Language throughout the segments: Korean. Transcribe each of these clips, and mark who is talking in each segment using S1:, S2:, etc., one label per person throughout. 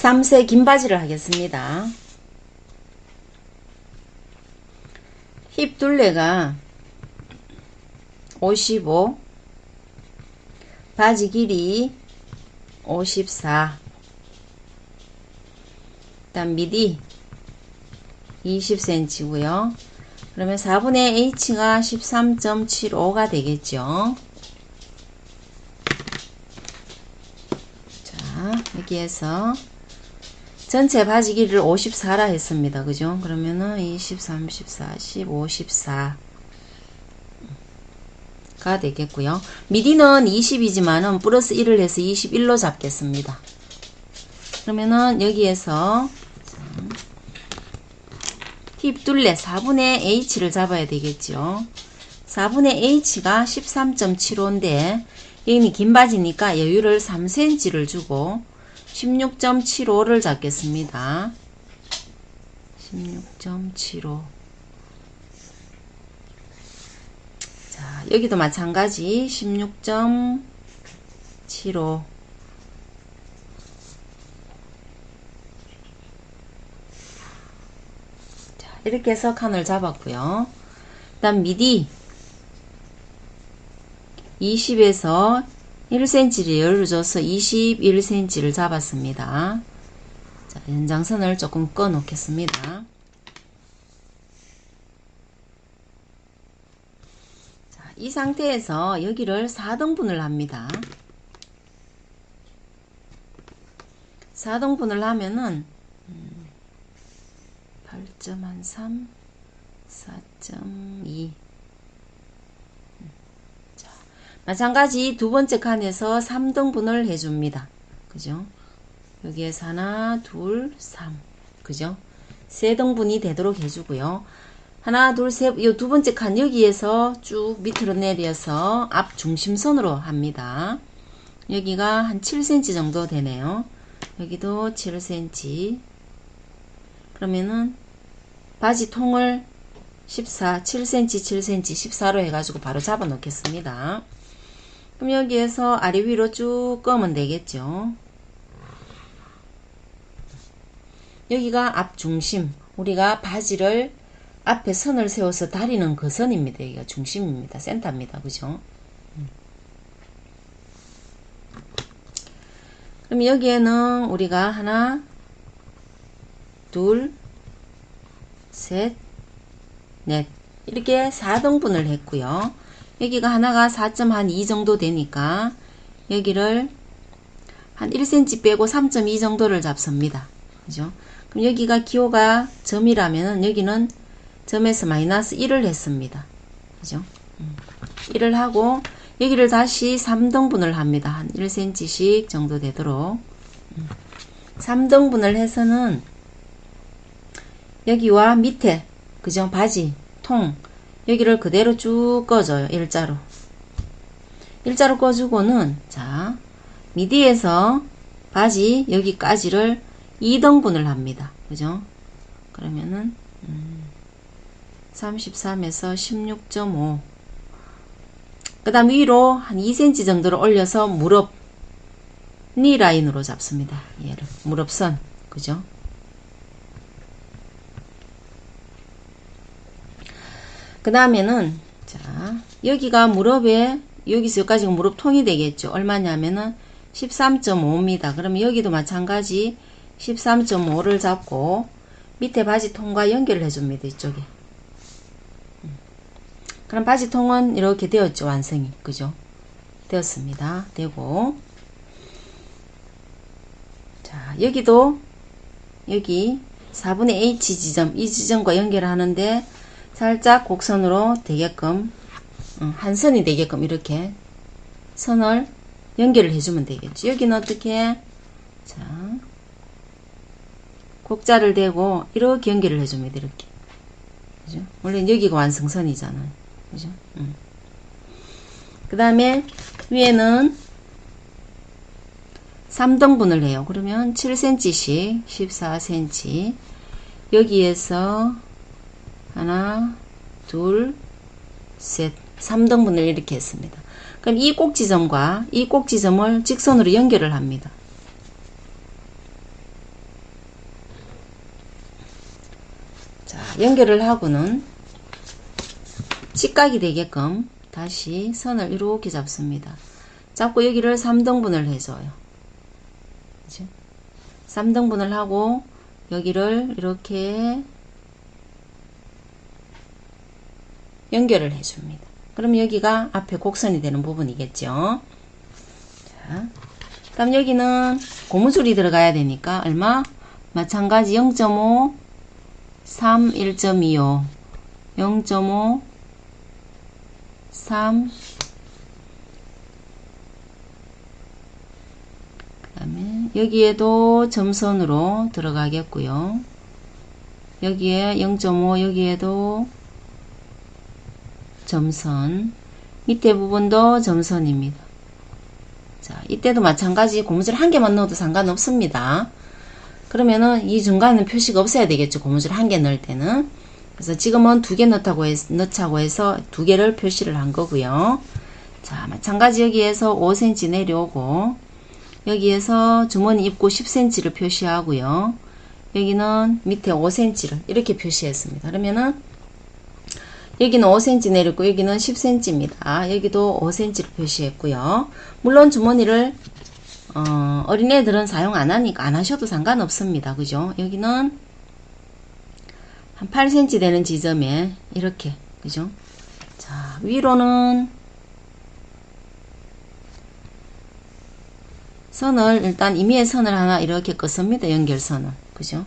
S1: 3세 긴 바지를 하겠습니다. 힙 둘레가 55, 바지 길이 54, 일단 미디 20cm고요. 그러면 4분의 H가 13.75가 되겠죠. 자, 여기에서 전체 바지 길이를 54라 했습니다. 그죠? 그러면은 20, 30, 40, 54가 되겠고요. 미디는 20이지만은 플러스 1을 해서 21로 잡겠습니다. 그러면은 여기에서 힙 둘레 4분의 H를 잡아야 되겠죠. 4분의 H가 13.75인데 여기는 긴 바지니까 여유를 3cm를 주고 16.75를 잡겠습니다. 16.75. 자, 여기도 마찬가지 16.75. 자, 이렇게 해서 칸을 잡았고요. 그다음 미디 20에서 1cm를 여유를 줘서 21cm를 잡았습니다. 자, 연장선을 조금 꺼 놓겠습니다. 자, 이 상태에서 여기를 4등분을 합니다. 4등분을 하면은 8.13, 4.2. 마찬가지 두 번째 칸에서 3등분을 해줍니다. 그죠? 여기에서 하나, 둘, 3. 그죠? 3등분이 되도록 해주고요. 하나, 둘, 셋, 이 두 번째 칸 여기에서 쭉 밑으로 내려서 앞 중심선으로 합니다. 여기가 한 7cm 정도 되네요. 여기도 7cm. 그러면은 바지 통을 14, 7cm, 7cm, 14로 해가지고 바로 잡아 놓겠습니다. 그럼 여기에서 아래 위로 쭉 꺼면 되겠죠. 여기가 앞 중심, 우리가 바지를 앞에 선을 세워서 다리는 그 선입니다. 여기가 중심입니다. 센터입니다. 그죠? 그럼 여기에는 우리가 하나, 둘, 셋, 넷 이렇게 4등분을 했고요. 여기가 하나가 4.2 정도 되니까 여기를 한 1cm 빼고 3.2 정도를 잡습니다. 그죠? 그럼 여기가 기호가 점이라면 여기는 점에서 마이너스 1을 했습니다. 그죠? 1을 하고 여기를 다시 3등분을 합니다. 한 1cm씩 정도 되도록 3등분을 해서는 여기와 밑에 그죠? 바지 통 여기를 그대로 쭉 꺼줘요. 일자로 꺼주고는 자 미디에서 바지 여기까지를 2등분을 합니다. 그죠? 그러면은 33에서 16.5 그 다음 위로 한 2cm 정도를 올려서 무릎 니 라인으로 잡습니다. 얘를 무릎선 그죠? 그 다음에는 자 여기가 무릎에 여기서 여기까지가 무릎 통이 되겠죠. 얼마냐면은 13.5입니다. 그러면 여기도 마찬가지 13.5를 잡고 밑에 바지통과 연결을 해줍니다. 이쪽에. 그럼 바지통은 이렇게 되었죠. 완성이. 그죠? 되었습니다. 되고 자 여기도 여기 4분의 H 지점 이 지점과 연결하는데 살짝 곡선으로 되게끔 한 선이 되게끔 이렇게 선을 연결을 해주면 되겠죠. 여기는 어떻게 자 곡자를 대고 이렇게 연결을 해줍니다. 이렇게 그죠? 원래 여기가 완성선이잖아요. 그죠? 그 다음에 위에는 3등분을 해요. 그러면 7cm씩 14cm 여기에서 하나, 둘, 셋, 3등분을 이렇게 했습니다. 그럼 이 꼭지점과 이 꼭지점을 직선으로 연결을 합니다. 연결을 하고는 직각이 되게끔 다시 선을 이렇게 잡습니다. 잡고 여기를 3등분을 해줘요. 그죠? 3등분을 하고 여기를 이렇게 연결을 해줍니다. 그럼 여기가 앞에 곡선이 되는 부분이겠죠. 자, 그럼 여기는 고무줄이 들어가야 되니까 얼마? 마찬가지 0.5, 3, 1.25, 0.5, 3, 그 다음에 여기에도 점선으로 들어가겠고요. 여기에 0.5, 여기에도 점선, 밑에 부분도 점선입니다. 자, 이때도 마찬가지 고무줄 한 개만 넣어도 상관없습니다. 그러면은 이 중간은 표시가 없어야 되겠죠. 고무줄 한 개 넣을 때는. 그래서 지금은 두 개 넣자고 해서 두 개를 표시를 한 거고요. 자, 마찬가지 여기에서 5cm 내려오고 여기에서 주머니 입구 10cm를 표시하고요. 여기는 밑에 5cm를 이렇게 표시했습니다. 그러면은 여기는 5cm 내렸고 여기는 10cm입니다. 여기도 5cm를 표시했고요. 물론 주머니를 어린애들은 사용 안 하니까 안 하셔도 상관없습니다. 그죠? 여기는 한 8cm 되는 지점에 이렇게, 그죠? 자, 위로는 선을 일단 임의의 선을 하나 이렇게 껐습니다. 연결선을. 그죠?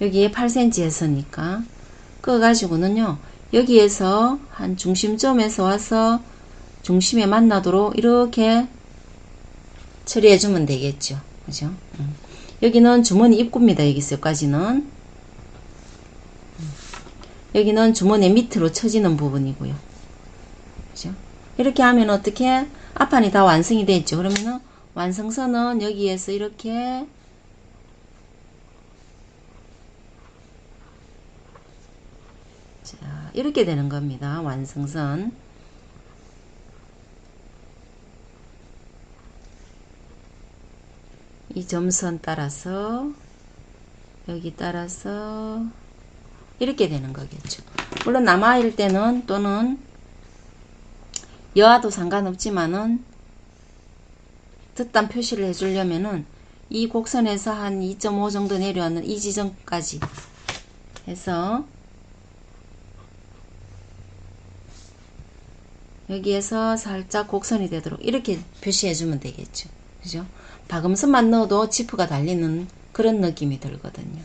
S1: 여기에 8cm 했으니까 그어가지고는요, 여기에서 한 중심점에서 와서 중심에 만나도록 이렇게 처리해주면 되겠죠. 그죠? 여기는 주머니 입구입니다. 여기서까지는. 여기는 주머니 밑으로 쳐지는 부분이고요. 그죠? 이렇게 하면 어떻게? 앞판이 다 완성이 됐죠. 그러면은 완성선은 여기에서 이렇게 자, 이렇게 되는 겁니다. 완성선. 이 점선 따라서 여기 따라서 이렇게 되는 거겠죠. 물론 남아일 때는 또는 여와도 상관없지만은 듯단 표시를 해주려면은 이 곡선에서 한 2.5 정도 내려오는 이 지점까지 해서 여기에서 살짝 곡선이 되도록 이렇게 표시해주면 되겠죠. 그죠? 박음선만 넣어도 지프가 달리는 그런 느낌이 들거든요.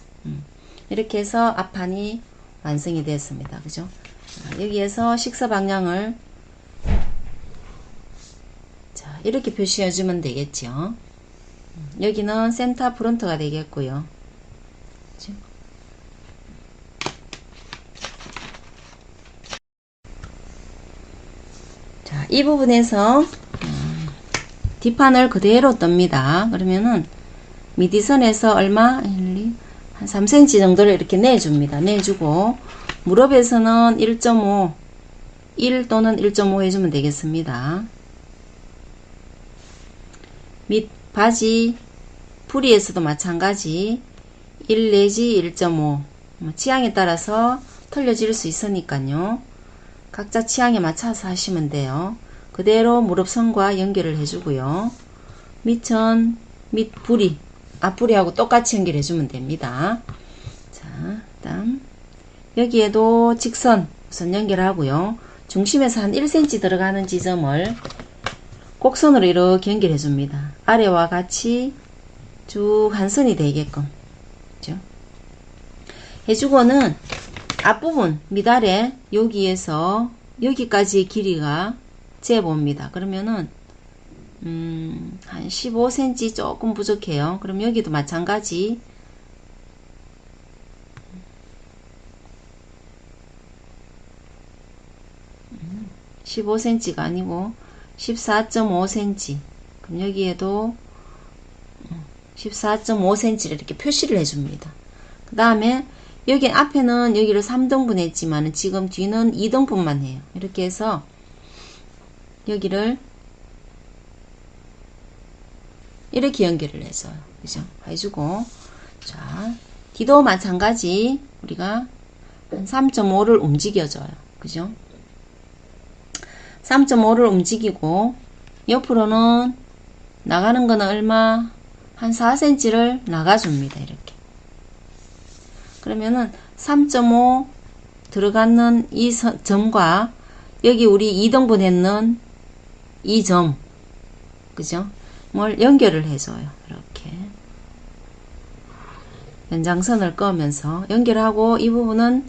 S1: 이렇게 해서 앞판이 완성이 됐습니다. 그죠? 여기에서 식사 방향을 자, 이렇게 표시해주면 되겠죠. 여기는 센터 프론트가 되겠고요. 그죠? 자, 이 부분에서 뒷판을 그대로 떱니다. 그러면은 미디선에서 얼마? 1, 2, 한 3cm 정도를 이렇게 내줍니다. 내주고 무릎에서는 1.5, 1 또는 1.5 해주면 되겠습니다. 밑 바지 부리에서도 마찬가지 1 내지 1.5 취향에 따라서 틀려질 수 있으니까요. 각자 취향에 맞춰서 하시면 돼요. 그대로 무릎선과 연결을 해주고요. 밑선, 밑 부리, 앞부리하고 똑같이 연결해주면 됩니다. 자, 다음 여기에도 직선 우선 연결하고요. 중심에서 한 1cm 들어가는 지점을 곡선으로 이렇게 연결해줍니다. 아래와 같이 쭉 한 선이 되게끔 그죠? 해주고는 앞부분 밑아래 여기에서 여기까지의 길이가 재봅니다. 그러면은 한 15cm 조금 부족해요. 그럼 여기도 마찬가지 15cm가 아니고 14.5cm 그럼 여기에도 14.5cm를 이렇게 표시를 해줍니다. 그 다음에 여기 앞에는 여기를 3등분 했지만 지금 뒤는 2등분만 해요. 이렇게 해서 여기를 이렇게 연결을 해줘요. 그죠? 해주고 자 뒤도 마찬가지 우리가 한 3.5를 움직여줘요. 그죠? 3.5를 움직이고 옆으로는 나가는 거는 얼마? 한 4cm를 나가줍니다. 이렇게. 그러면은 3.5 들어가는 이 점과 여기 우리 2등분 했는 이 점, 그죠? 뭘 연결을 해줘요. 이렇게. 연장선을 꺼면서 연결하고 이 부분은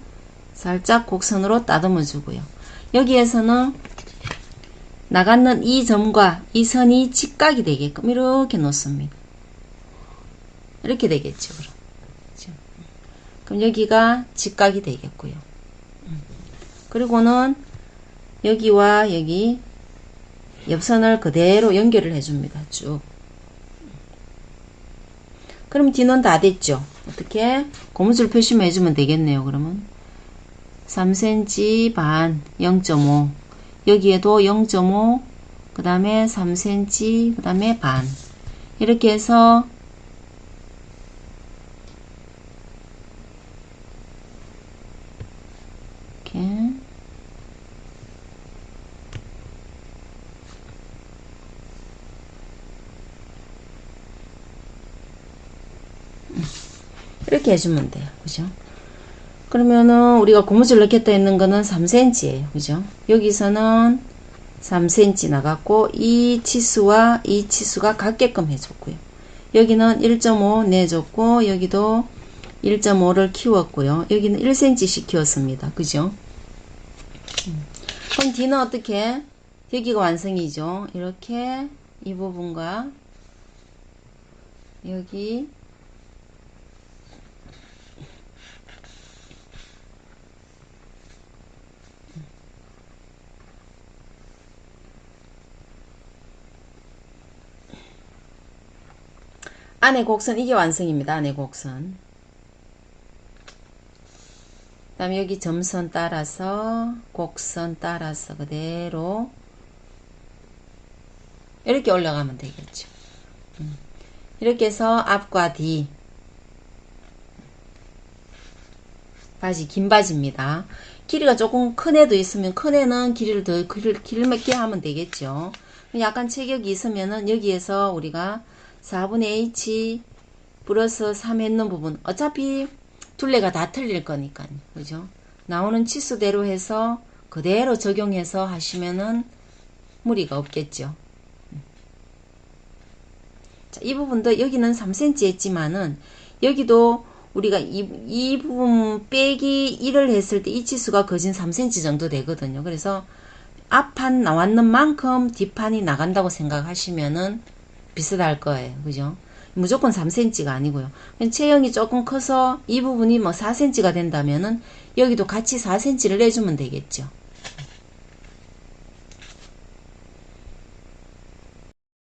S1: 살짝 곡선으로 따듬어 주고요. 여기에서는 나가는 이 점과 이 선이 직각이 되게끔 이렇게 놓습니다. 이렇게 되겠죠. 그럼 여기가 직각이 되겠고요. 그리고는 여기와 여기 옆선을 그대로 연결을 해줍니다. 쭉. 그럼 뒤는 다 됐죠. 어떻게? 고무줄 표시만 해주면 되겠네요. 그러면 3cm 반 0.5 여기에도 0.5 그 다음에 3cm 그 다음에 반 이렇게 해서 이렇게 이렇게 해주면 돼요. 그죠? 그러면은 우리가 고무줄 넣겠다 했는 거는 3cm예요. 그죠? 여기서는 3cm 나갔고 이 치수와 이 치수가 같게끔 해줬고요. 여기는 1.5 내줬고 여기도 1.5를 키웠고요. 여기는 1cm씩 키웠습니다. 그죠? 그럼 뒤는 어떻게? 여기가 완성이죠. 이렇게 이 부분과 여기 안에 곡선 이게 완성입니다. 안에 곡선. 그 다음에 여기 점선 따라서 곡선 따라서 그대로 이렇게 올라가면 되겠죠. 이렇게 해서 앞과 뒤 바지 긴 바지입니다. 길이가 조금 큰 애도 있으면 큰 애는 길이를 더 길게 하면 되겠죠. 약간 체격이 있으면은 여기에서 우리가 4분의 h 플러스 3 했는 부분 어차피 둘레가 다 틀릴 거니까요. 그죠? 나오는 치수대로 해서 그대로 적용해서 하시면은 무리가 없겠죠. 자, 이 부분도 여기는 3cm 했지만은 여기도 우리가 이 부분 빼기 1을 했을 때 이 치수가 거진 3cm 정도 되거든요. 그래서 앞판 나왔는 만큼 뒷판이 나간다고 생각하시면은 비슷할 거예요. 그죠? 무조건 3cm가 아니고요. 체형이 조금 커서 이 부분이 뭐 4cm가 된다면은 여기도 같이 4cm를 내주면 되겠죠.